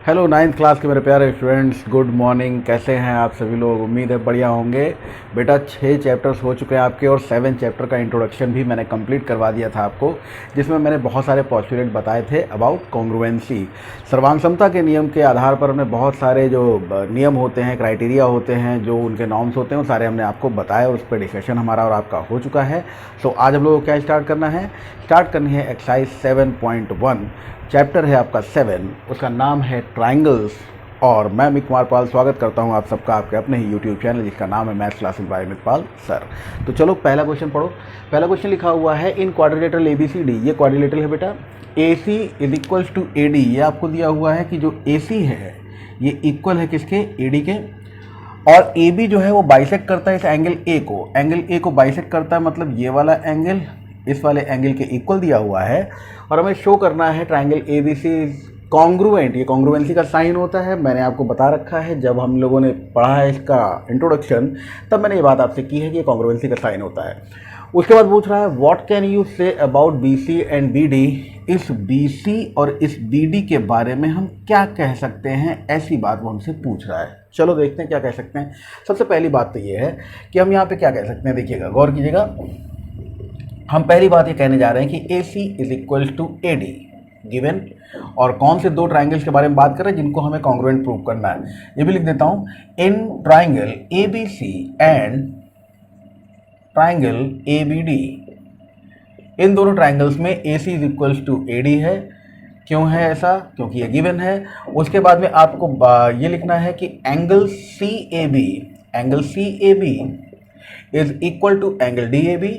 Hello ninth class के मेरे प्यारे स्टूडेंट्स, गुड मॉर्निंग। कैसे हैं आप सभी लोग? उम्मीद है बढ़िया होंगे। बेटा 6 चैप्टर्स हो चुके हैं आपके और 7 चैप्टर का इंट्रोडक्शन भी मैंने कंप्लीट करवा दिया था आपको, जिसमें मैंने बहुत सारे पॉस्टुलेट बताए थे अबाउट कॉन्ग्रुएंसी। सर्वांग समता के नियम के आधार पर हमने बहुत सारे जो नियम होते हैं, क्राइटेरिया होते हैं, जो उनके नॉर्म्स होते हैं, वो सारे हमने आपको बताया और उस पर डिस्कशन हमारा और आपका हो चुका है। सो आज हम लोगों को क्या स्टार्ट करना है? स्टार्ट करनी है एक्सरसाइज 7.1। चैप्टर है आपका 7, उसका नाम है ट्राइंगल्स। और मैं अमित कुमार पाल स्वागत करता हूं आप सबका आपके अपने ही यूट्यूब चैनल जिसका नाम है मैथ्स क्लासेस बाय अमित पाल सर। तो चलो पहला क्वेश्चन पढ़ो। पहला क्वेश्चन लिखा हुआ है इन क्वाड्रिलेटरल ABCD। ये क्वाड्रिलेटरल है बेटा। AC is equals to AD। ये आपको दिया हुआ है कि जो AC है ये इक्वल है किसके? AD के। और AB जो है वो बाइसेक्ट करता है इस एंगल A को। एंगल A को बाइसेक्ट करता है, मतलब ये वाला एंगल इस वाले एंगल के इक्वल दिया हुआ है। और हमें शो करना है ट्राइंगल ABC कॉन्ग्रुएंट। ये कॉन्ग्रुएंसी का साइन होता है, मैंने आपको बता रखा है जब हम लोगों ने पढ़ा है इसका इंट्रोडक्शन, तब मैंने ये बात आपसे की है कि ये कॉन्ग्रुएंसी का साइन होता है। उसके बाद पूछ रहा है what can you say about BC and BD। इस BC और इस BD के बारे में हम क्या कह सकते हैं, ऐसी बात वो हमसे पूछ रहा है। चलो देखते हैं क्या कह सकते हैं। सबसे पहली बात तो ये है कि हम यहाँ पे क्या कह सकते हैं, देखिएगा, गौर कीजिएगा। हम पहली बात ये कहने जा रहे हैं कि AC is equal to AD given. और कौन से दो ट्राइंगल्स के बारे में बात कर रहे हैं जिनको हमें कॉन्ग्रुएंट प्रूव करना है। ये भी लिख देता हूं, in triangle ABC and triangle ABD। इन दोनों ट्राइंगल्स में AC is equal to AD है। क्यों है ऐसा? क्योंकि ये गिवन है। उसके बाद में आपको ये लिखना है कि angle CAB is equal to angle DAB।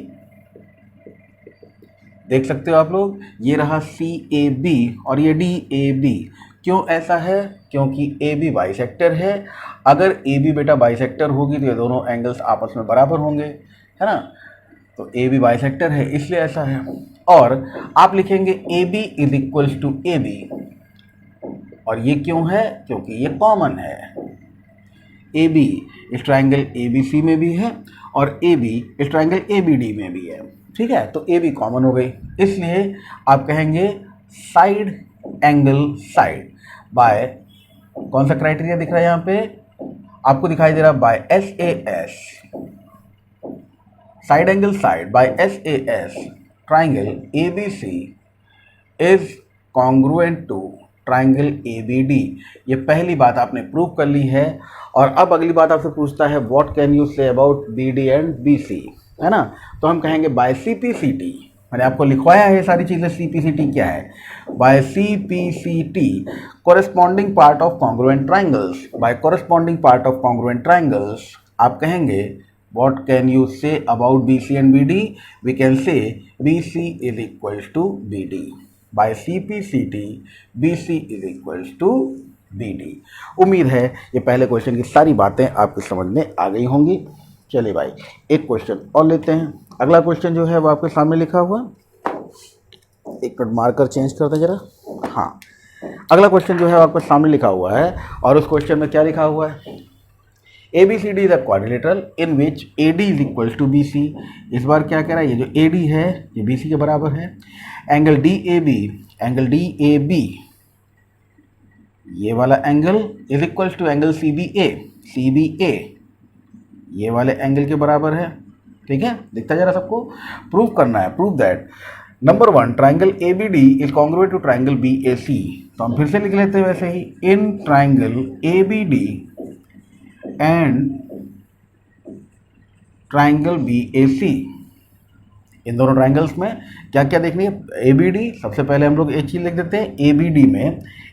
देख सकते हो आप लोग, ये रहा CAB और ये DAB। क्यों ऐसा है? क्योंकि AB बाइसेक्टर है। अगर AB बेटा बाइसेक्टर होगी तो ये दोनों एंगल्स आपस में बराबर होंगे, है ना। तो AB बाइसेक्टर है इसलिए ऐसा है। और आप लिखेंगे AB is equals to AB। और ये क्यों है? क्योंकि ये कॉमन है। AB इस ट्राइंगल ABC में भी है और AB इस ट्राइंगल ABD में भी है। ठीक है, तो AB कॉमन हो गई, इसलिए आप कहेंगे साइड एंगल साइड बाय, कौन सा क्राइटेरिया दिख रहा है यहाँ पे आपको? दिखाई दे रहा है by SAS, side angle side by SAS triangle ABC is congruent to triangle ABD। ये पहली बात आपने प्रूव कर ली है। और अब अगली बात आपसे पूछता है what can you say about BD and BC, है ना। तो हम कहेंगे बाय CPCT। मैंने आपको लिखवाया है ये सारी चीज़ें। CPCT क्या है? By CPCT corresponding part of congruent triangles. By corresponding part of congruent triangles आप कहेंगे what can you say about BC and BD। We can say BC is equals to BD। By CPCT BC is equals to BD। उम्मीद है ये पहले question की सारी बातें आपको समझ में आ गई होंगी। चलिए भाई एक क्वेश्चन और लेते हैं। अगला क्वेश्चन जो है वो आपके सामने लिखा हुआ, एक मिनट मार्कर चेंज करते हैं जरा। हाँ, अगला क्वेश्चन जो है आपके सामने लिखा हुआ है और उस क्वेश्चन में क्या लिखा हुआ है? ABCD is a quadrilateral in which AD is equal to BC। इस बार क्या कह रहा है? ये जो AD है ये BC के बराबर है। एंगल DAB ये वाला angle is equal to angle CBA ये वाले एंगल के बराबर है। ठीक है, दिखता जरा सबको। प्रूव करना है, prove that number 1 triangle ABD is congruent to triangle BAC। तो हम फिर से लिख लेते हैं वैसे ही, in triangle ABD and triangle BAC। इन दोनों ट्राइंगल्स में क्या क्या देखनी है? ABD, सबसे पहले हम लोग एक चीज लिख देते हैं,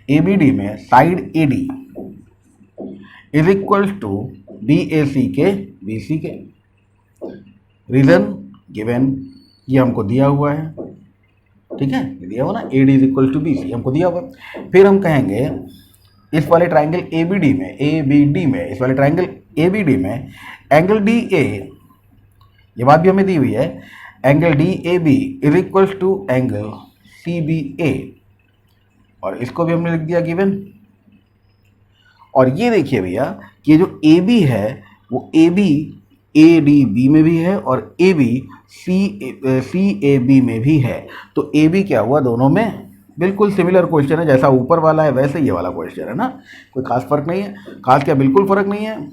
ABD में side AD is equals to BAC के BC के। रीजन गिवन, ये हमको दिया हुआ है। ठीक है, ये दिया हुआ ना, AD is equal to BC हमको दिया हुआ। फिर हम कहेंगे इस वाले ट्राइंगल ABD में इस वाले ट्राइंगल ABD में एंगल DA, ये बात भी हमें दी हुई है, angle DAB is equals to angle CBA। और इसको भी हमने लिख दिया गिवन। और ये देखिए भैया कि ये जो AB है वो AB ADB में भी है और AB CAB में भी है। तो AB क्या हुआ? दोनों में बिल्कुल सिमिलर क्वेश्चन है, जैसा ऊपर वाला है वैसे ये वाला क्वेश्चन है ना, कोई खास फर्क नहीं है। खास क्या, बिल्कुल फर्क नहीं है।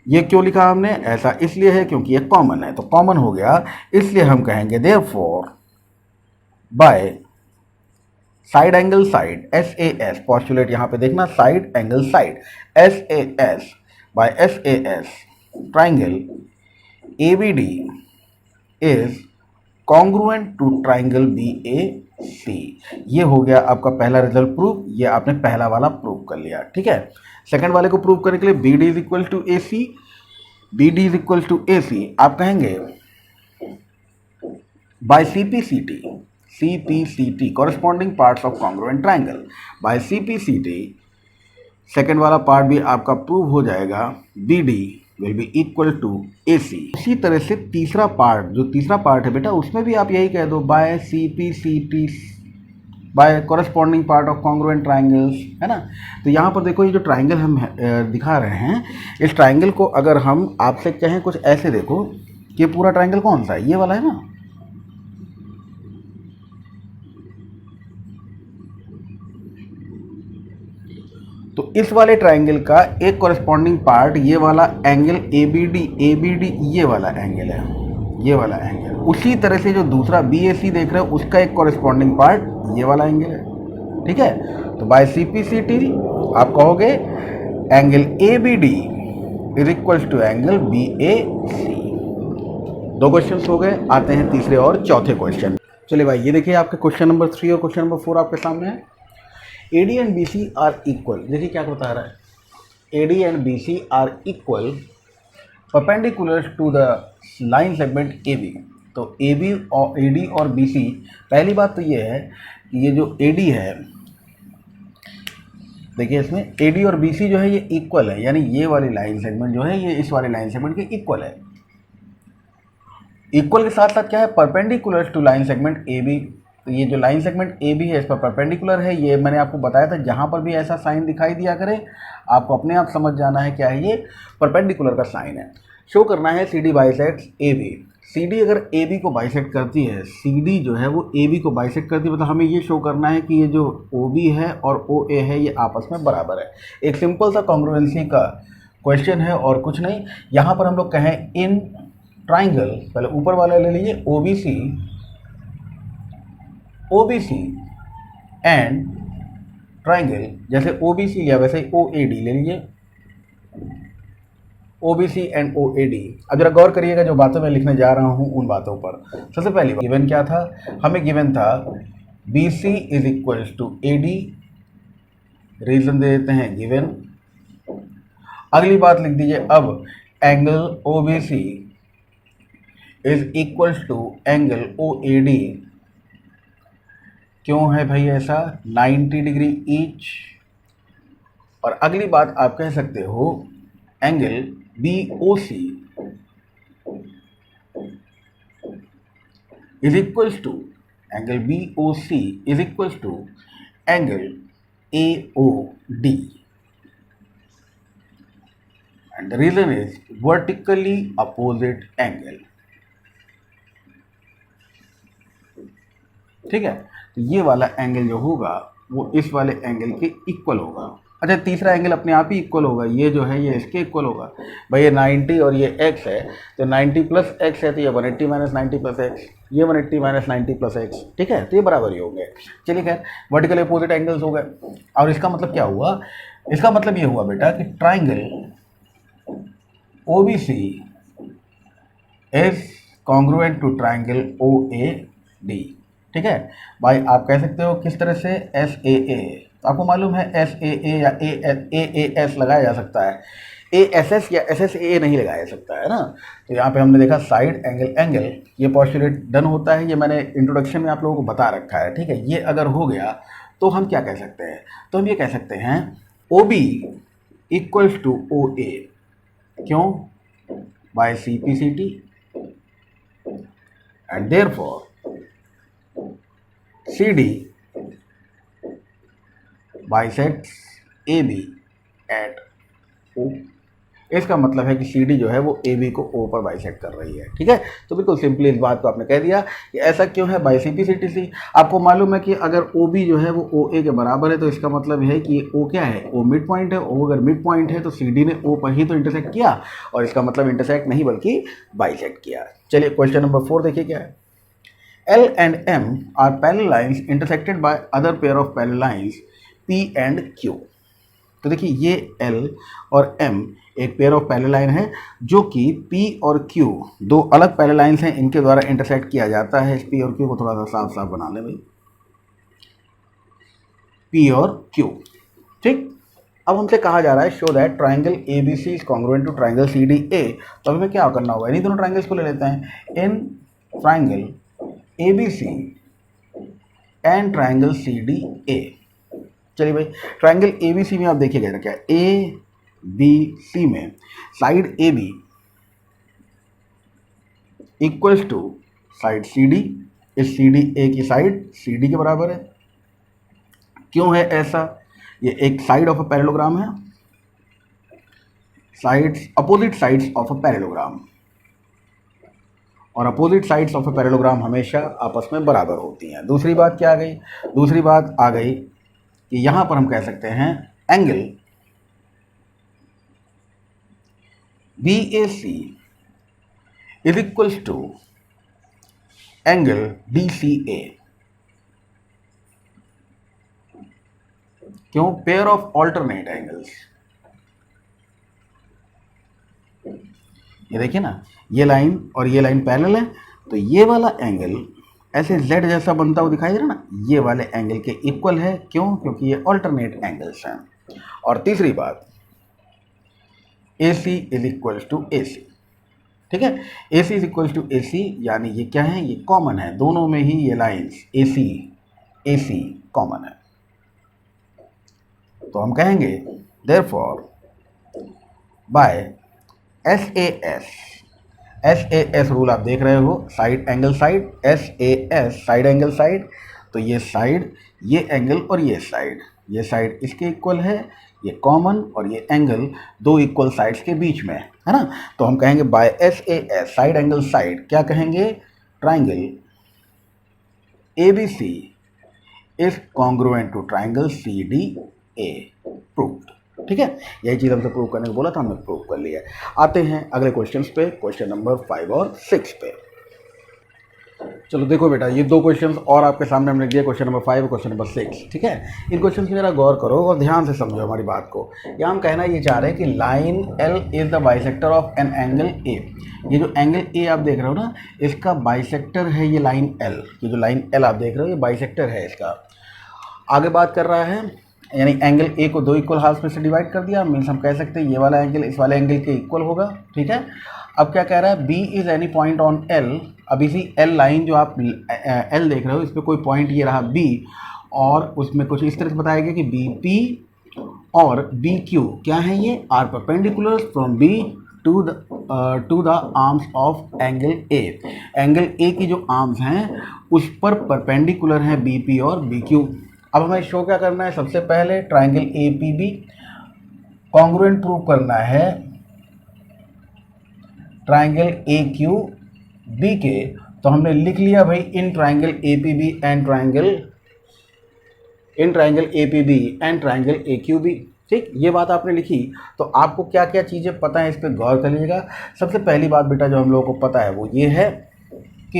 ये क्यों लिखा हमने, ऐसा इसलिए है क्योंकि ये कॉमन है, तो कॉमन हो गया, इसलिए हम कहेंगे therefore by side angle side, S A S, postulate यहां पे देखना, side angle side, S A S, by S A S triangle A B D is congruent to triangle B A C. ये हो गया आपका पहला रिजल्ट प्रूफ, ये आपने पहला वाला प्रूव कर लिया, ठीक है। सेकंड वाले को प्रूव करने के लिए B D is equal to A C, B D is equal to A C, आप कहेंगे by C P C T, C P C T corresponding parts of congruent triangle, by C P C T second वाला part भी आपका prove हो जाएगा, B D will be equal to A C. इसी तरह से तीसरा पार्ट, जो तीसरा पार्ट है बेटा, उसमें भी आप यही कह दो, by C P C T by corresponding part of congruent triangles, है ना। तो यहाँ पर देखो, ये जो ट्राइंगल हम दिखा रहे हैं, इस ट्राइंगल को अगर हम आपसे कहें कुछ ऐसे, देखो कि पूरा ट्राइंगल कौन सा है, ये वाला है ना। तो इस वाले ट्राइंगल का एक कॉरेस्पॉन्डिंग पार्ट ये वाला एंगल ए बी डी ये वाला एंगल है, ये वाला एंगल। उसी तरह से जो दूसरा बी ए सी देख रहे हो, उसका एक कॉरेस्पॉन्डिंग पार्ट ये वाला एंगल है, ठीक है। तो by C P C T आप कहोगे angle A B D is equal to angle B A C. दो क्वेश्चन हो गए, आते हैं तीसरे और चौथे क्वेश्चन। चलिए भाई, ये देखिए आपके क्वेश्चन नंबर 3 और क्वेश्चन नंबर 4 आपके सामने है। AD and BC are equal, देखिए क्या बता रहा है, AD and BC are equal perpendicular to the line segment AB। तो AB और AD और BC, पहली बात तो ये है कि ये जो AD है, देखिए इसमें AD और BC जो है ये इक्वल है, यानी ये वाली लाइन सेगमेंट जो है ये इस वाली लाइन सेगमेंट के इक्वल है। इक्वल के साथ साथ क्या है, perpendicular to line segment AB। तो ये जो लाइन सेगमेंट ए बी है इस पर परपेंडिकुलर है, ये मैंने आपको बताया था, जहाँ पर भी ऐसा साइन दिखाई दिया करे आपको अपने आप समझ जाना है क्या है, ये परपेंडिकुलर का साइन है। शो करना है C D bisects A B. C D अगर ए बी को बाइसेक्ट करती है, सी डी जो है वो ए बी को बाइसेक्ट करती है, मतलब हमें ये शो करना है कि ये जो ओ बी है और ओ ए है ये आपस में बराबर है। एक सिंपल सा कॉन्ग्रुएंसी का क्वेश्चन है और कुछ नहीं। यहाँ पर हम लोग कहें इन ट्राइंगल, पहले ऊपर वाला ले लीजिए O B C, OBC and triangle, जैसे OBC लिया वैसे ही OAD ले लीजिए, OBC एंड OAD। अब जरा गौर करिएगा जो बातें मैं लिखने जा रहा हूं उन बातों पर। सबसे पहली बात, गिवन क्या था, हमें गिवन था BC is equal to AD, reason दे देते हैं गिवन। अगली बात लिख दीजिए अब, angle OBC is equal to angle OAD। क्यों है भाई ऐसा, 90 डिग्री ईच। और अगली बात आप कह सकते हो angle BOC is equal to angle BOC is equal to angle AOD and the reason is vertically opposite angle, ठीक है। तो ये वाला एंगल जो होगा वो इस वाले एंगल के इक्वल होगा। अच्छा, तीसरा एंगल अपने आप ही इक्वल होगा, ये जो है ये इसके इक्वल होगा। भाई ये 90 और ये x है, तो 90 प्लस x है, तो ये 180 माइनस 90 प्लस x, ये 180 माइनस 90 प्लस x, ठीक है। तो ये बराबर ही होंगे। चलिए खैर, वर्टिकल अपोजिट एंगल्स हो गए। और इसका मतलब क्या हुआ, इसका मतलब ये हुआ बेटा कि triangle OBC is congruent to triangle OAD, ठीक है भाई। आप कह सकते हो किस तरह से, SAA, आपको मालूम है SAA या AAS लगाया जा सकता है, ASS या SSAA नहीं लगाया जा सकता है ना। तो यहाँ पे हमने देखा साइड एंगल एंगल, ये पॉस्टुलेट डन होता है, ये मैंने इंट्रोडक्शन में आप लोगों को बता रखा है, ठीक है। ये अगर हो गया तो हम क्या कह सकते हैं, तो हम ये कह सकते हैं OB इक्वल्स टू OA, क्यों, by CPCT and therefore CD bisects AB at O, इसका मतलब है कि सी डी जो है वो ए बी को ओ पर बाइसेक्ट कर रही है। ठीक है, तो बिल्कुल सिंपली इस बात को आपने कह दिया कि ऐसा क्यों है, by C P C T C. आपको मालूम है कि अगर ओ बी जो है वो ओ ए के बराबर है तो इसका मतलब है कि ओ क्या है, ओ मिड पॉइंट है। ओ अगर मिड पॉइंट है तो सी डी ने ओ पर ही तो इंटरसेक्ट किया, और इसका मतलब इंटरसेक्ट नहीं बल्कि बाइसेक्ट किया। चलिए क्वेश्चन नंबर 4 देखिए क्या है। L and M are parallel lines intersected by other pair of parallel lines P and Q। तो देखिए ये L और M एक पेयर ऑफ पैरेलल लाइन है जो कि P और Q दो अलग पैरेलल लाइंस हैं, इनके द्वारा इंटरसेक्ट किया जाता है। इस P और Q को थोड़ा सा साफ साफ बना लें भाई, P और Q। ठीक, अब हमसे कहा जा रहा है show that triangle A B C is congruent to triangle C D A. तो हमें क्या करना होगा, इन्हीं दोनों ट्राइंगल्स को ले लेते हैं। इन triangle ABC and triangle CDA। चलिए भाई, ट्राइंगल ABC में आप देखिएगा क्या, ABC में side AB equals to side CD। इस CDA की साइड CD के बराबर है। क्यों है ऐसा, ये एक साइड ऑफ अ पैरेललोग्राम है, sides opposite sides of a parallelogram, और opposite sides of a parallelogram हमेशा आपस में बराबर होती हैं। दूसरी बात क्या आ गई, दूसरी बात आ गई कि यहां पर हम कह सकते हैं angle BAC is equals to angle DCA। क्यों, पेयर ऑफ ऑल्टरनेट एंगल्स। ये देखिए ना, ये लाइन और ये लाइन पैरेलल है, तो ये वाला एंगल ऐसे Z जैसा बनता हुआ दिखाई दे रहा है ना, ये वाले एंगल के इक्वल है। क्यों, क्योंकि ये ऑल्टरनेट एंगल्स हैं। और तीसरी बात, AC is equals to AC। ठीक है, AC is equals to AC यानी ये क्या है, ये कॉमन है, दोनों में ही ये लाइंस AC कॉमन है। तो हम कहेंगे देयरफॉर बाय SAS रूल आप देख रहे हो, side angle side, SAS side angle side. तो ये साइड, ये एंगल और ये साइड इसके इक्वल है, ये कॉमन, और ये एंगल दो इक्वल साइड्स के बीच में है ना। तो हम कहेंगे by SAS side angle side, क्या कहेंगे, triangle ABC is congruent to triangle CDA। Proved. ठीक है, यही चीज़ हमसे प्रूव करने को बोला था, हमने प्रूव कर लिया है। आते हैं अगले क्वेश्चंस पे, क्वेश्चन नंबर 5 और 6 पे। चलो देखो बेटा, ये दो क्वेश्चंस और आपके सामने हमने दिए, क्वेश्चन नंबर 5 और क्वेश्चन नंबर 6। ठीक है, इन क्वेश्चंस की जरा गौर करो और ध्यान से समझो हमारी बात को। यहाँ हम कहना ये चाह रहे हैं कि line L is the bisector of an angle A। ये जो एंगल A आप देख रहे हो ना, इसका बाइसेक्टर है ये लाइन L। ये जो लाइन L आप देख रहे हो, ये बाइसेक्टर है इसका। आगे बात कर रहा है, यानी एंगल A को दो इक्वल हाफ में से डिवाइड कर दिया, मीन्स हम कह सकते हैं ये वाला एंगल इस वाले एंगल के इक्वल होगा। ठीक है, अब क्या कह रहा है, B is any point on L। अब इसी L लाइन जो आप L देख रहे हो, इस पर कोई पॉइंट ये रहा B, और उसमें कुछ इस तरह से बताया गया कि BP और BQ क्या है, ये are perpendicular from B to the arms of angle A। Angle A की जो आर्म्स हैं उस पर परपेंडिकुलर हैं BP और BQ। अब हमें शो क्या करना है, सबसे पहले ट्राइंगल APB कॉन्ग्रुएंट प्रूव करना है ट्राइंगल AQB के। तो हमने लिख लिया भाई in triangle APB and triangle AQB। ठीक, ये बात आपने लिखी। तो आपको क्या क्या चीज़ें पता है, इस पर गौर करिएगा। सबसे पहली बात बेटा जो हम लोगों को पता है वो ये है कि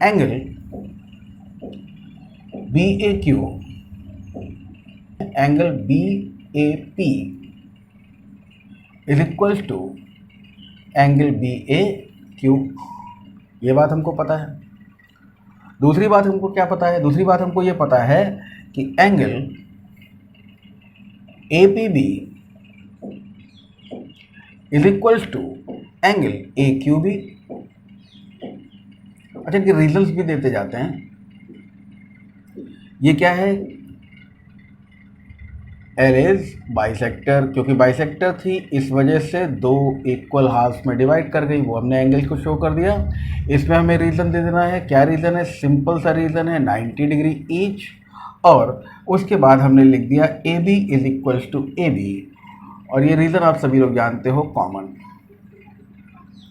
angle BAQ angle BAP is equals to angle BAQ। ये बात हमको पता है। दूसरी बात हमको क्या पता है, दूसरी बात हमको ये पता है कि angle APB is equals to angle AQB। अच्छा, इनके रीजंस भी देते जाते हैं। ये क्या है, L इज बाइसेक्टर, क्योंकि बाइसेक्टर थी इस वजह से दो इक्वल हाफ्स में डिवाइड कर गई, वो हमने एंगल को शो कर दिया। इसमें हमें रीज़न दे देना है, क्या रीज़न है, सिंपल सा रीज़न है 90 डिग्री ईच। और उसके बाद हमने लिख दिया AB is equals to AB और ये रीज़न आप सभी लोग जानते हो, कॉमन।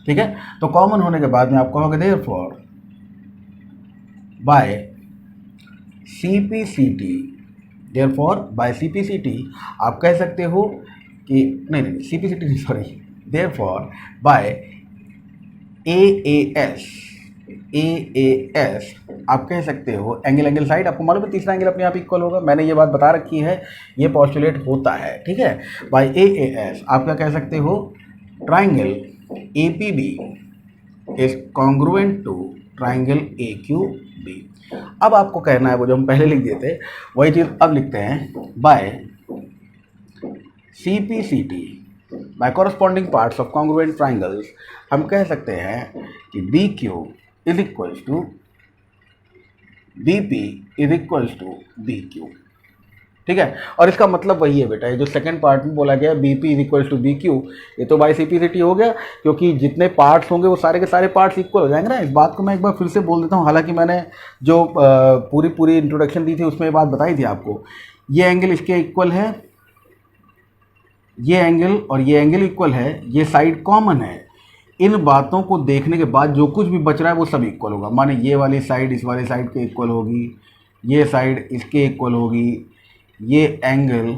ठीक है, तो कॉमन होने के बाद में आप कहोगे therefore by CPCT, therefore by CPCT आप कह सकते हो कि नहीं CPCT नहीं, सॉरी, देयरफॉर बाय AAS आप कह सकते हो एंगल साइड। आपको मालूम है तीसरा एंगल अपने आप इक्वल होगा, मैंने ये बात बता रखी है, ये पॉस्टुलेट होता है। ठीक है, बाय AAS आप क्या कह सकते हो, triangle APB is congruent to triangle AQB। अब आपको कहना है वो जो हम पहले लिख देते वही चीज़ अब लिखते हैं, by CPCT by corresponding parts of congruent triangles हम कह सकते हैं कि BQ is equals to BP is equals to BQ। ठीक है, और इसका मतलब वही है बेटा, ये जो सेकंड पार्ट में बोला गया BP is equals to BQ, ये तो बाय CPCT हो गया, क्योंकि जितने पार्ट्स होंगे वो सारे के सारे पार्ट्स इक्वल हो जाएंगे ना। इस बात को मैं एक बार फिर से बोल देता हूँ, हालांकि मैंने जो पूरी इंट्रोडक्शन दी थी उसमें ये बात बताई थी आपको। ये एंगल इसके इक्वल है, ये एंगल और ये एंगल इक्वल है, ये साइड कॉमन है। इन बातों को देखने के बाद जो कुछ भी बच रहा है वो सब इक्वल होगा। माने ये वाली साइड इस वाली साइड के इक्वल होगी, ये साइड इसके इक्वल होगी, ये एंगल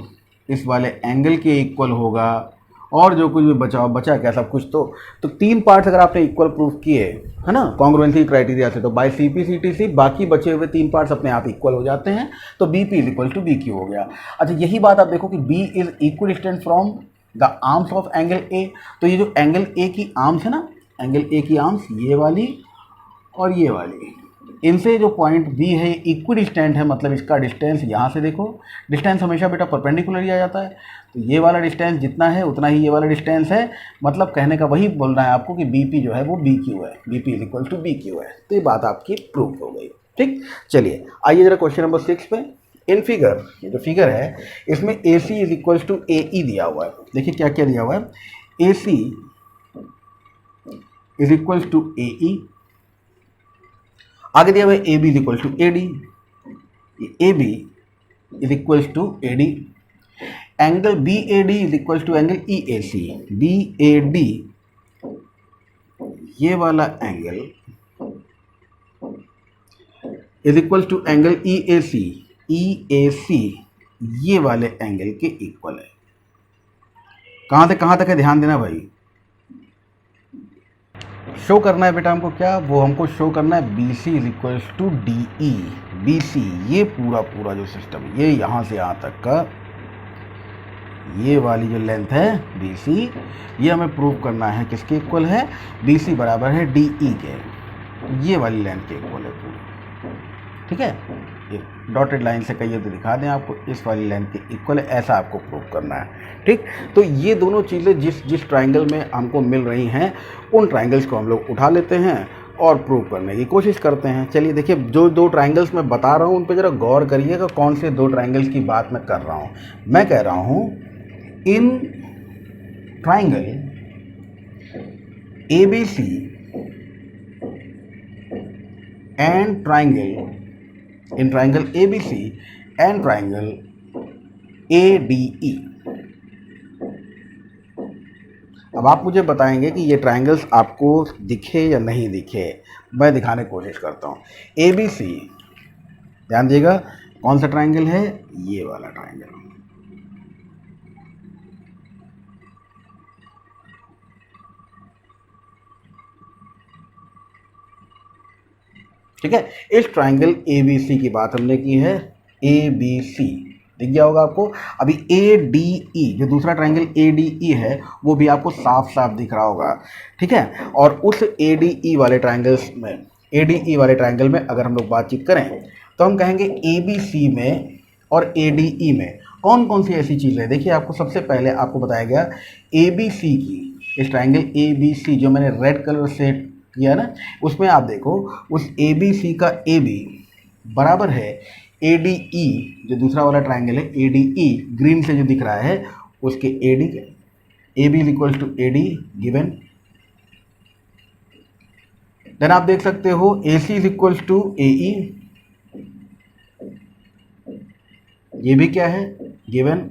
इस वाले एंगल के इक्वल होगा, और जो कुछ भी बचा क्या सब कुछ। तो तीन पार्ट्स अगर आपने इक्वल प्रूफ किए है ना कॉन्ग्रुएंसी क्राइटेरिया से, तो बाय CPCT से बाकी बचे हुए तीन पार्ट्स अपने आप इक्वल हो जाते हैं, तो BP is equal to BQ हो गया। अच्छा, यही बात आप देखो कि B is equal distance from the arms of angle A। तो ये जो एंगल A की आर्म्स है ना, एंगल A की आर्म्स ये वाली और ये वाली, इनसे जो पॉइंट B है इक्वल डिस्टेंट है, मतलब इसका डिस्टेंस यहाँ से देखो, डिस्टेंस हमेशा बेटा परपेंडिकुलर ही आ जाता है, तो ये वाला डिस्टेंस जितना है उतना ही ये वाला डिस्टेंस है। मतलब कहने का वही बोलना है आपको कि BP जो है वो BQ है, BP is equal to BQ है। तो ये बात आपकी प्रूफ हो गई। ठीक, चलिए आइए जरा क्वेश्चन नंबर 6 पे। इन फिगर, ये जो फिगर है इसमें AC is equal to AE दिया हुआ है। देखिए क्या क्या दिया हुआ है, AC is equal to AE, आगे दिया हुआ है AB is equal to AD, AB is equal to AD, angle BAD is equal to angle EAC, BAD ये वाला angle is equal to angle EAC, EAC ये वाले एंगल के equal है। कहाँ से कहाँ तक है ध्यान देना भाई, शो करना है बेटा हमको क्या, वो हमको शो करना है BC is equal to DE। BC ये पूरा जो सिस्टम, ये यहाँ से यहाँ तक का ये वाली जो लेंथ है BC, ये हमें प्रूव करना है किसके इक्वल है, BC बराबर है DE के, ये वाली लेंथ के इक्वल है पूरी। ठीक है, ये डॉटेड लाइन से कहिए तो दिखा दें आपको, इस वाली लेंथ के इक्वल है, ऐसा आपको प्रूव करना है। ठीक, तो ये दोनों चीज़ें जिस ट्राइंगल में हमको मिल रही हैं उन ट्राइंगल्स को हम लोग उठा लेते हैं और प्रूव करने की कोशिश करते हैं। चलिए देखिए, जो दो ट्राइंगल्स मैं बता रहा हूँ उन पर ज़रा गौर करिएगा, कौन से दो ट्राइंगल्स की बात मैं कर रहा हूँ। मैं कह रहा हूँ इन triangle ABC and triangle, in triangle ABC and triangle ADE। अब आप मुझे बताएंगे कि ये ट्राइंगल्स आपको दिखे या नहीं दिखे, मैं दिखाने की कोशिश करता हूँ। ABC, ध्यान दिएगा कौन सा ट्राइंगल है, ये वाला ट्राइंगल। ठीक है, इस ट्राइंगल ABC की बात हमने की है, ABC दिख गया होगा आपको। अभी ADE, जो दूसरा ट्राइंगल ADE है वो भी आपको साफ साफ दिख रहा होगा। ठीक है, और उस ADE वाले ट्राइंगल्स में, ADE वाले ट्राइंगल में अगर हम लोग बातचीत करें तो हम कहेंगे ABC में और ADE में कौन कौन सी ऐसी चीज़ें हैं। देखिए, आपको सबसे पहले आपको बताया गया ABC की, इस ट्राइंगल ABC जो मैंने रेड कलर से किया ना, उसमें आप देखो उस ABC का AB बराबर है ADE, जो दूसरा वाला ट्राइंगल है ADE ग्रीन से जो दिख रहा है उसके AD के, AB is equal to AD given. Then आप देख सकते हो AC is equal to AE, ये भी क्या है गिवन।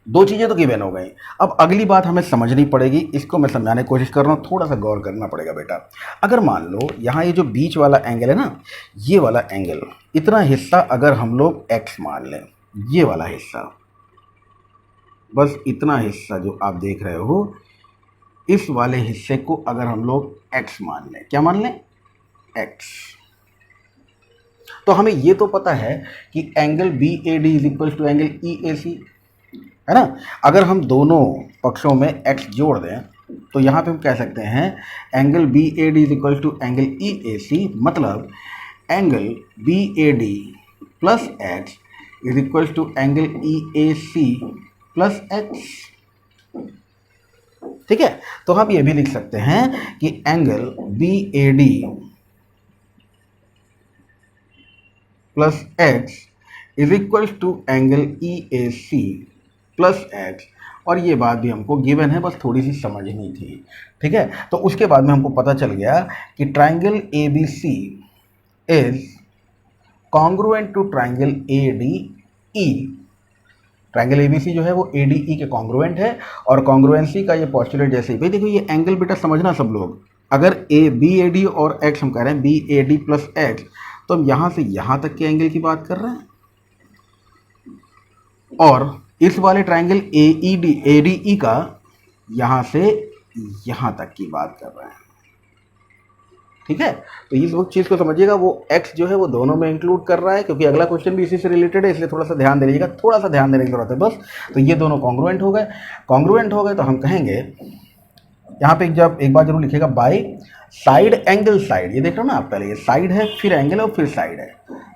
दो चीज़ें तो गिवन हो गई। अब अगली बात हमें समझनी पड़ेगी, इसको मैं समझाने की कोशिश कर रहा हूँ, थोड़ा सा गौर करना पड़ेगा बेटा। अगर मान लो यहाँ ये जो बीच वाला एंगल है ना, ये वाला एंगल, इतना हिस्सा अगर हम लोग x मान लें, ये वाला हिस्सा, बस इतना हिस्सा जो आप देख रहे हो, इस वाले हिस्से को अगर हम लोग x मान लें, क्या मान लें, x, तो हमें ये तो पता है कि angle B A D is equal to angle E A C, है ना। अगर हम दोनों पक्षों में x जोड़ दें तो यहाँ पे हम कह सकते हैं angle B A D is equal to angle E A C, मतलब angle B A D plus x is equal to angle E A C plus x. ठीक है, तो हम ये भी लिख सकते हैं कि angle B A D plus x is equal to angle E A C plus x, और ये बात भी हमको गिवन है, बस थोड़ी सी समझनी थी। ठीक है, तो उसके बाद में हमको पता चल गया कि triangle A B C is congruent to triangle A D E. Triangle A B C जो है वो ए डी ई के कॉन्ग्रुएंट है, और कॉन्ग्रुएंसी का ये पॉस्टुलेट जैसे ही, भाई देखो ये एंगल बेटा समझना सब लोग, अगर ए बी ए डी और एक्स हम कह रहे हैं B A D plus x, तो हम यहाँ से यहाँ तक के एंगल की बात कर रहे हैं, और इस वाले ट्राइंगल ए डी ई का यहाँ से यहाँ तक की बात कर रहे हैं। ठीक है, तो इस चीज़ को समझिएगा, वो x जो है वो दोनों में इंक्लूड कर रहा है, क्योंकि अगला क्वेश्चन भी इसी से रिलेटेड है, इसलिए थोड़ा सा ध्यान दे लीजिएगा, थोड़ा सा ध्यान देने की जरूरत है बस। तो ये दोनों कॉन्ग्रुएंट हो गए, कॉन्ग्रुएंट हो गए तो हम कहेंगे यहाँ पे जब एक बार जरूर लिखेगा बाय साइड एंगल साइड, ये देख रहे हो ना आप, पहले ये साइड है फिर एंगल है और फिर साइड है,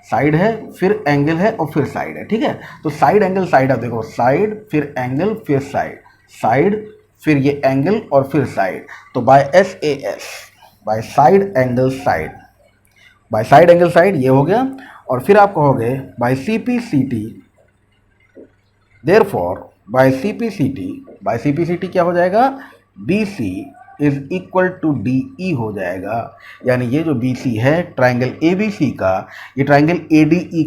साइड है फिर एंगल है और फिर साइड है। ठीक है, तो साइड एंगल साइड, आप देखो साइड फिर एंगल फिर साइड, साइड फिर ये एंगल और फिर साइड, तो by S A S, by side angle side, by side angle side ये हो गया। और फिर आप कहोगे by C P C T, therefore by C P C T, by C P C T क्या हो जाएगा, B C is equal to D E हो जाएगा। यानी ये जो बी सी है ट्राइंगल ए बी सी का, ये ट्राइंगल ए डी ई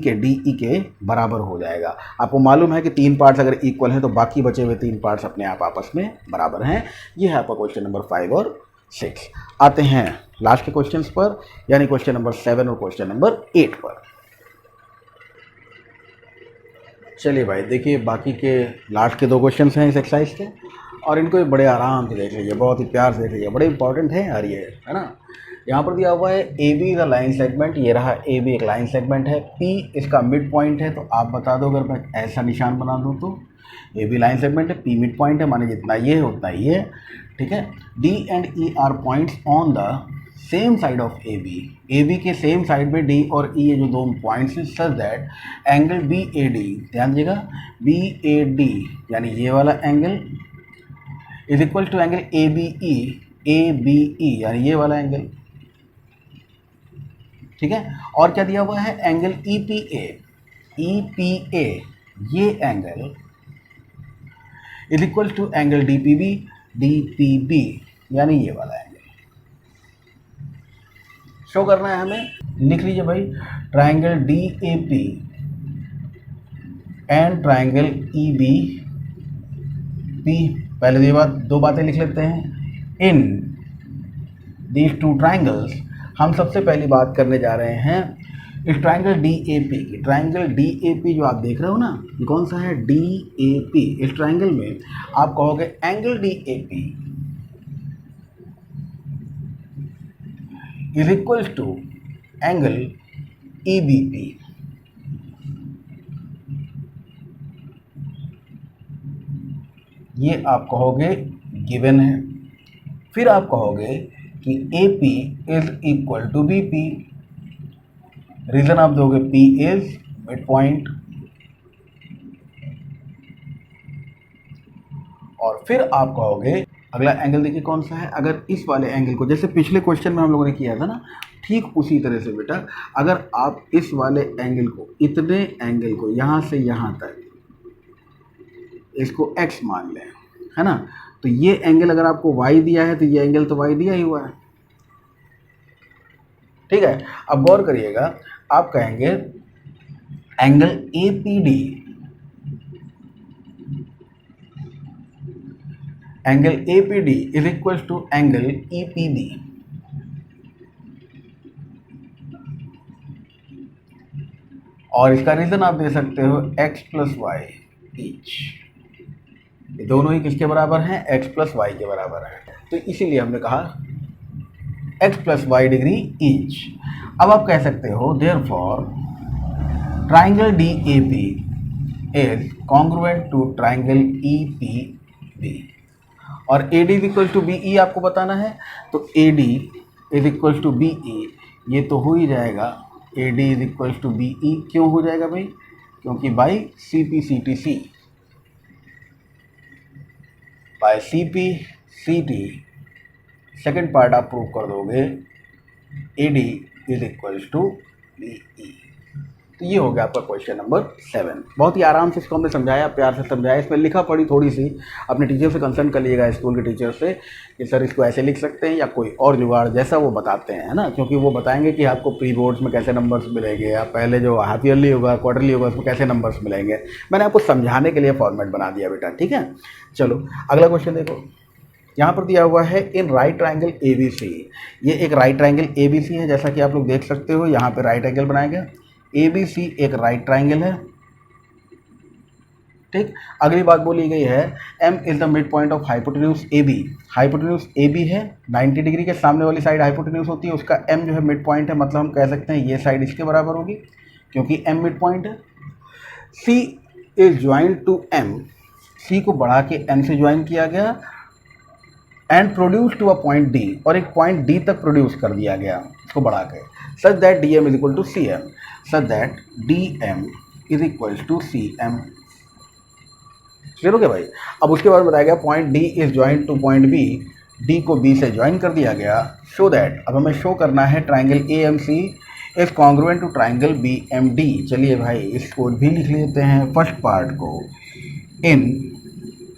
के बराबर हो जाएगा। आपको मालूम है कि तीन पार्ट्स अगर इक्वल हैं तो बाकी बचे हुए तीन पार्ट्स अपने आप आपस में बराबर हैं। ये है आपका क्वेश्चन नंबर 5 और 6। आते हैं लास्ट के क्वेश्चंस पर, यानी क्वेश्चन नंबर 7 और क्वेश्चन नंबर 8 पर। चलिए भाई देखिए, बाकी के लास्ट के दो क्वेश्चंस हैं इस एक्सरसाइज के, और इनको भी बड़े आराम से देख लीजिए, बहुत ही प्यार से देख लीजिए, बड़े इंपॉर्टेंट है यार ये, है ना। यहाँ पर दिया हुआ है A B is a line segment, ये रहा ए बी एक लाइन सेगमेंट है, पी इसका मिड पॉइंट है, तो आप बता दो अगर मैं ऐसा निशान बना दूँ तो ए बी लाइन सेगमेंट है, पी मिड पॉइंट है, माने जितना ये है उतना ये है। ठीक है, D and E are points on the same side of A B के सेम साइड में डी और ई ये जो दो पॉइंट्स हैं, such that angle B A D, ध्यान दीजिएगा बी ए डी यानी ये वाला angle is equal to angle A B E यानी ये वाला एंगल। ठीक है, और क्या दिया हुआ है, एंगल ई पी ए ये angle is equal to angle D P B यानी ये वाला एंगल शो करना है हमें। लिख लीजिए भाई, triangle D A P and triangle E B P. पहले दो बातें लिख लेते हैं। इन दीज टू ट्राइंगल्स, हम सबसे पहली बात करने जा रहे हैं इस ट्राइंगल डी ए पी की। ट्राइंगल डी ए पी जो आप देख रहे हो ना, ये कौन सा है, डी ए पी। इस ट्राइंगल में आप कहोगे angle D A P is equal to angle E B P. ये आप कहोगे गिवन है। फिर आप कहोगे कि A P is equal to B P. Reason आप दोगे पी इज मिड पॉइंट। और फिर आप कहोगे अगला एंगल देखिए कौन सा है, अगर इस वाले एंगल को, जैसे पिछले क्वेश्चन में हम लोगों ने किया था ना, ठीक उसी तरह से बेटा, अगर आप इस वाले एंगल को, इतने एंगल को यहाँ से यहाँ तक इसको x मान लें, है ना, तो ये एंगल अगर आपको y दिया है तो ये एंगल तो y दिया ही हुआ है। ठीक है, अब गौर करिएगा, आप कहेंगे angle A P D angle A P D is equal to angle E P B. और इसका रीजन आप दे सकते हो x प्लस वाई ईच। ये दोनों ही किसके बराबर हैं? x प्लस वाई के बराबर है। तो इसीलिए हमने कहा x plus y degree each. अब आप कह सकते हो therefore triangle D A P is congruent to triangle E P B. और A D is equal to B E आपको बताना है, तो A D is equal to B E, ये तो हो ही जाएगा। A D is equal to B E क्यों हो जाएगा भाई? क्योंकि by C P C T C, by C P C T second part आप प्रूव कर दोगे A D is equal to B E. तो ये हो गया आपका क्वेश्चन नंबर 7। बहुत ही आराम से इसको हमने समझाया, प्यार से समझाया। इसमें लिखा पढ़ी थोड़ी सी अपने टीचर से कंसल्ट कर लीजिएगा, स्कूल के टीचर से, कि सर इसको ऐसे लिख सकते हैं या कोई और जुगाड़ जैसा वो बताते हैं, है ना। क्योंकि वो बताएंगे कि आपको प्री बोर्ड्स में कैसे नंबर्स मिलेंगे या पहले जो हाफ ईयरली होगा, क्वार्टरली होगा, उसमें कैसे नंबर्स मिलेंगे। मैंने आपको समझाने के लिए फॉर्मेट बना दिया बेटा, ठीक है। चलो अगला क्वेश्चन देखो, यहाँ पर दिया हुआ है in right triangle A B C. ये एक right triangle A B C है, जैसा कि आप लोग देख सकते हो यहाँ पे राइट एंगल बनाया गया। ए बी सी एक राइट ट्राइंगल है, ठीक। अगली बात बोली गई है M is the mid point of hypotenuse A B. Hypotenuse A B है, 90 डिग्री के सामने वाली साइड हाइपोटेन्यूज होती है, उसका एम जो है मिड पॉइंट है, मतलब हम कह सकते हैं ये साइड इसके बराबर होगी क्योंकि एम मिड पॉइंट है। C is joined to M, C को बढ़ा के एम से ज्वाइन किया गया and produce to a point D, और एक पॉइंट डी तक प्रोड्यूस कर दिया गया इसको बढ़ा के, such that D M is equal to C M, such that D M is equal to C M. चलोगे भाई। अब उसके बाद बताया गया point D is joined to point B, D को बी से ज्वाइन कर दिया गया। शो दैट, अब हमें शो करना है triangle A M C is congruent to triangle B M D. चलिए भाई इसको भी लिख लेते हैं फर्स्ट पार्ट को। In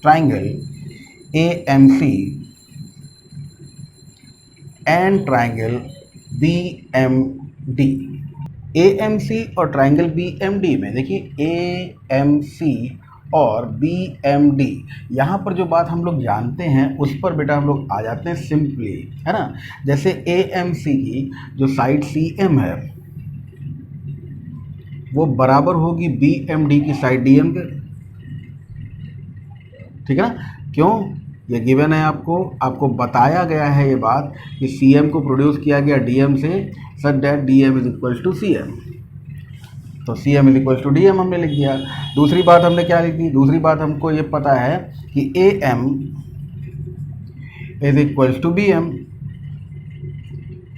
triangle A M C and triangle B M D. A M C और ट्राइंगल बी एम डी में देखिए ए एम सी और बी एम डी, यहाँ पर जो बात हम लोग जानते हैं उस पर बेटा हम लोग आ जाते हैं सिंपली, है ना। जैसे ए एम सी की जो साइड सी एम है वो बराबर होगी बी एम डी की साइड डी एम के, ठीक है ना। क्यों? ये गिवन है आपको बताया गया है ये बात कि सी एम को प्रोड्यूस किया गया डी एम से, such that D M is equal to C M. तो C M is equal to D M हमने लिख दिया। दूसरी बात हमने क्या लिख दी? दूसरी बात हमको ये पता है कि A M is equal to B M.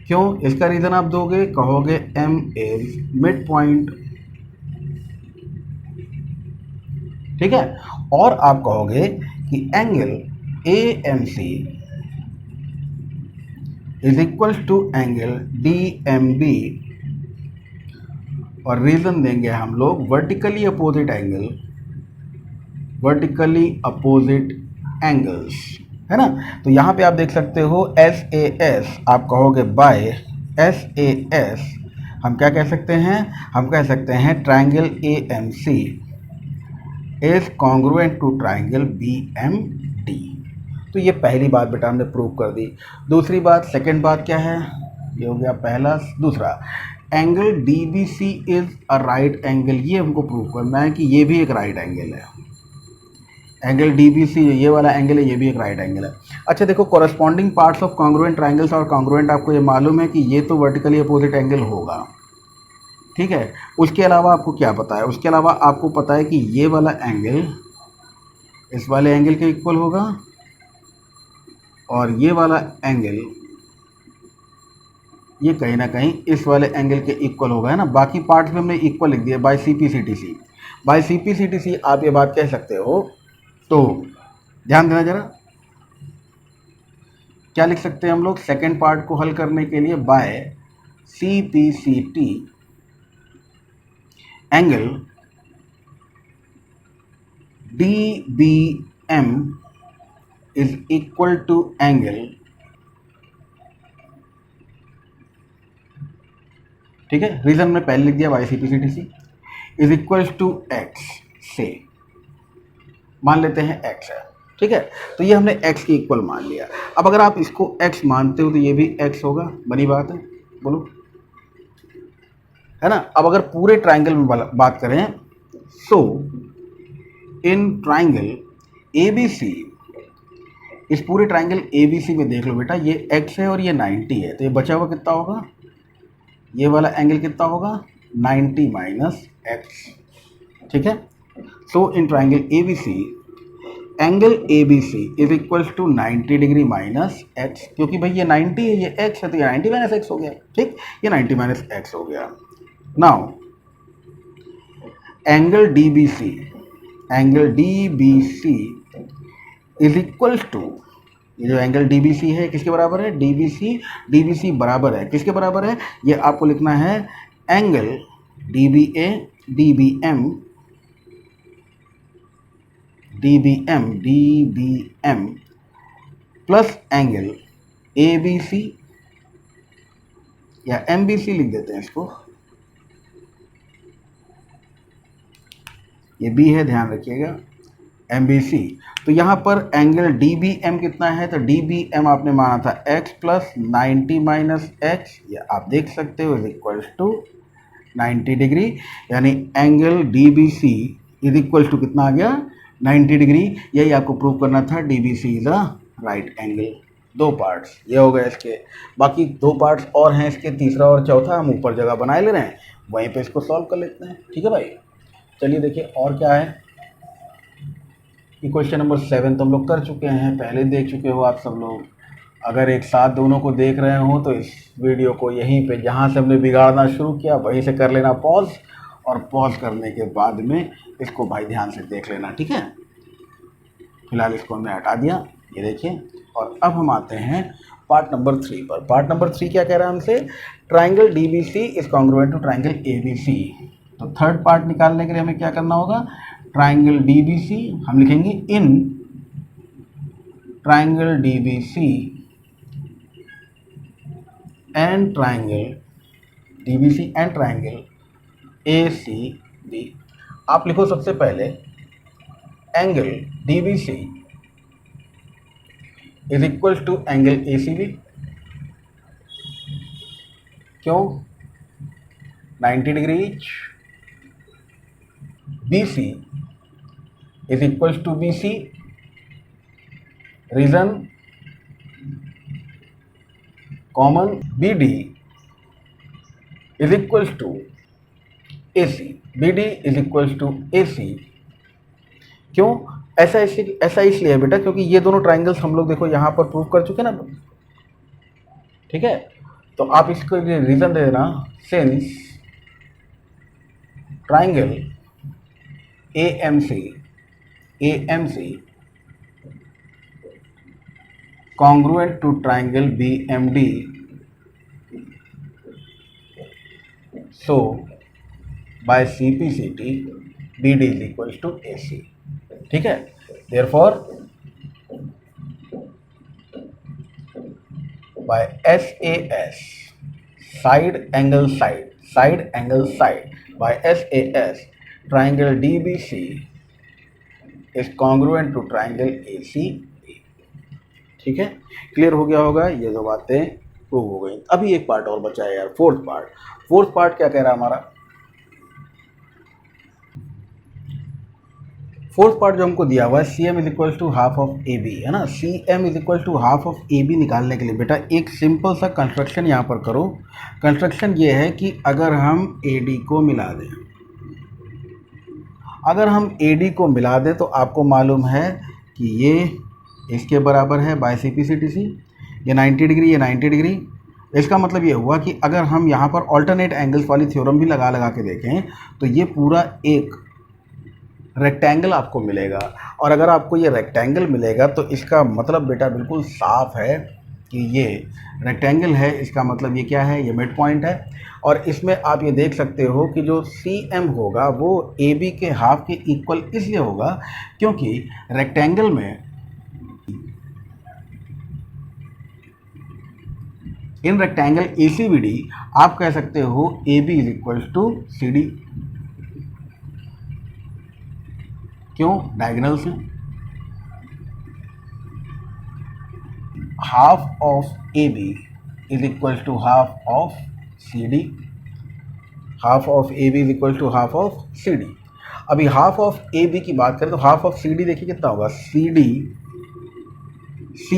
क्यों? इसका रीज़न आप दोगे, कहोगे एम इज मिड पॉइंट, ठीक है। और आप कहोगे कि angle A M C is equal to angle D M B, और रीजन देंगे हम लोग vertically opposite angle, vertically opposite angles, है ना। तो यहाँ पे आप देख सकते हो एस ए एस, आप कहोगे बाय एस ए एस हम क्या कह सकते हैं? हम कह सकते हैं triangle A M C is congruent to triangle B M D. तो ये पहली बात बेटा हमने प्रूव कर दी। दूसरी बात, सेकंड बात क्या है? ये हो गया पहला। दूसरा, angle D B C is a right angle, ये हमको प्रूव करना है कि ये भी एक राइट एंगल है। एंगल डी बी सी ये वाला एंगल है, ये भी एक राइट एंगल है। अच्छा देखो, corresponding parts of congruent triangles और कॉन्ग्रुएंट आपको ये मालूम है कि ये तो वर्टिकली अपोजिट एंगल होगा, ठीक है। उसके अलावा आपको क्या पता है? उसके अलावा आपको पता है कि ये वाला एंगल इस वाले एंगल के इक्वल होगा और ये वाला एंगल ये कहीं ना कहीं इस वाले एंगल के इक्वल होगा, है ना। बाकी पार्ट्स में हमने इक्वल लिख दिया by C P C T C. By C P C T C आप ये बात कह सकते हो। तो ध्यान देना जरा, क्या लिख सकते हैं हम लोग सेकेंड पार्ट को हल करने के लिए? By C P C T angle D B M is equal to angle, ठीक है। रीजन में पहले लिख दिया by C P C T C is equal to x से, मान लेते हैं एक्स है, ठीक है, तो ये हमने x के इक्वल मान लिया। अब अगर आप इसको x मानते हो तो ये भी x होगा, बनी बात है, बोलो, है ना। अब अगर पूरे ट्राइंगल में बात करें, सो इन ट्राइंगल ABC, इस पूरे ट्राइंगल ABC में देख लो बेटा, ये x है और ये 90 है, तो ये बचा हुआ कितना होगा, ये वाला एंगल कितना होगा, 90 माइनस x, ठीक है। So in triangle ABC, angle ABC is equals to 90 degree minus x, क्योंकि भाई ये 90 है, ये x है, तो ये 90 माइनस x हो गया, ठीक, ये 90 माइनस x हो गया। Now angle DBC, angle DBC is equals to, ये जो एंगल DBC है किसके बराबर है, DBC बराबर है, किसके बराबर है, ये आपको लिखना है angle DBA DBM plus angle ABC या MBC लिख देते हैं इसको, ये B है, ध्यान रखिएगा, MBC। तो यहाँ पर एंगल DBM कितना है, तो DBM आपने माना था x प्लस 90 माइनस x, ये आप देख सकते हो, इज इक्वल्स टू 90 डिग्री, यानी angle DBC is equals to कितना आ गया, 90 डिग्री। यही आपको प्रूव करना था, DBC is a right angle. दो पार्ट्स ये हो गए इसके, बाकी दो पार्ट्स और हैं इसके, तीसरा और चौथा हम ऊपर जगह बनाए ले रहे हैं, वहीं पे इसको सॉल्व कर लेते हैं, ठीक है भाई। चलिए देखिए और क्या है, कि क्वेश्चन नंबर 7 तो हम लोग कर चुके हैं, पहले देख चुके हो आप सब लोग। अगर एक साथ दोनों को देख रहे हो तो इस वीडियो को यहीं पे जहाँ से हमने बिगाड़ना शुरू किया वहीं से कर लेना पॉज, और पॉज करने के बाद में इसको भाई ध्यान से देख लेना, ठीक है। फिलहाल इसको हमने हटा दिया, ये देखिए। और अब हम आते हैं पार्ट नंबर 3 पर। पार्ट नंबर 3 क्या कह रहा है हमसे, triangle DBC is congruent to triangle ABC। तो थर्ड पार्ट निकालने के लिए हमें क्या करना होगा, ट्राइंगल DBC हम लिखेंगे in triangle DBC and triangle DBC and triangle ACB। आप लिखो सबसे पहले angle DBC is equal to angle ACB, क्यों, 90 degree each. BC is equal to BC, reason common. BD is equal to AC, BD is equal to AC, क्यों, ऐसा इसलिए है बेटा क्योंकि ये दोनों ट्राइंगल्स हम लोग देखो यहाँ पर प्रूव कर चुके ना, ठीक है। तो आप इसको रीजन दे देना, since triangle AMC congruent to triangle BMD, so by CPCT BD is equals to AC, ठीक है। therefore by SAS side angle side by SAS triangle DBC is congruent to triangle ACB, ठीक है। Clear हो गया होगा, ये जो बातें प्रूव हो गई। अभी एक पार्ट और बचा है यार, फोर्थ पार्ट क्या कह रहा है हमारा, फोर्थ पार्ट जो हमको दिया हुआ है CM is equal to half of AB, है ना। CM is equal to half of AB निकालने के लिए बेटा एक सिंपल सा कंस्ट्रक्शन यहाँ पर करो। कंस्ट्रक्शन ये है कि अगर हम AD को मिला दें, अगर हम AD को मिला दें तो आपको मालूम है कि ये इसके बराबर है बाय CPCTC, ये 90 डिग्री, ये 90 डिग्री। इसका मतलब ये हुआ कि अगर हम यहाँ पर ऑल्टरनेट एंगल्स वाली थ्योरम भी लगा के देखें तो ये पूरा एक रेक्टेंगल आपको मिलेगा। और अगर आपको ये रेक्टेंगल मिलेगा तो इसका मतलब बेटा बिल्कुल साफ है कि ये रेक्टेंगल है, इसका मतलब ये क्या है, ये मिड पॉइंट है। और इसमें आप ये देख सकते हो कि जो CM होगा वो AB के हाफ के इक्वल इसलिए होगा क्योंकि रेक्टेंगल में इन रेक्टेंगल ACBD आप कह सकते हो AB is equal to CD, क्यों, डायगोनल्स हैं। Half of A B is equal to half of C D, half of A B is equal to half of C D. अभी half of A B की बात करें तो half of C D देखिए कितना होगा, C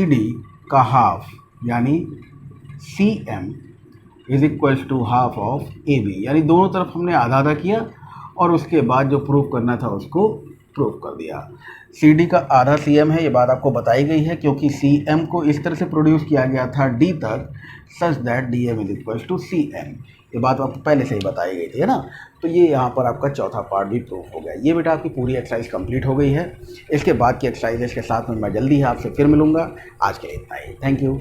D का half यानी C M is equal to half of A B, यानी दोनों तरफ हमने आधा आधा किया और उसके बाद जो प्रूव करना था उसको प्रूव कर दिया। सी डी का आधा सी एम है, ये बात आपको बताई गई है क्योंकि सी एम को इस तरह से प्रोड्यूस किया गया था डी तक, such that D M is equal to C M. ये बात आपको पहले से ही बताई गई थी, है ना। तो ये यहाँ पर आपका चौथा पार्ट भी प्रूव हो गया। ये बेटा आपकी पूरी एक्सरसाइज कंप्लीट हो गई है। इसके बाद की एक्सरसाइजेस के साथ में मैं जल्दी ही आपसे फिर मिलूंगा। आज के लिए इतना ही, थैंक यू।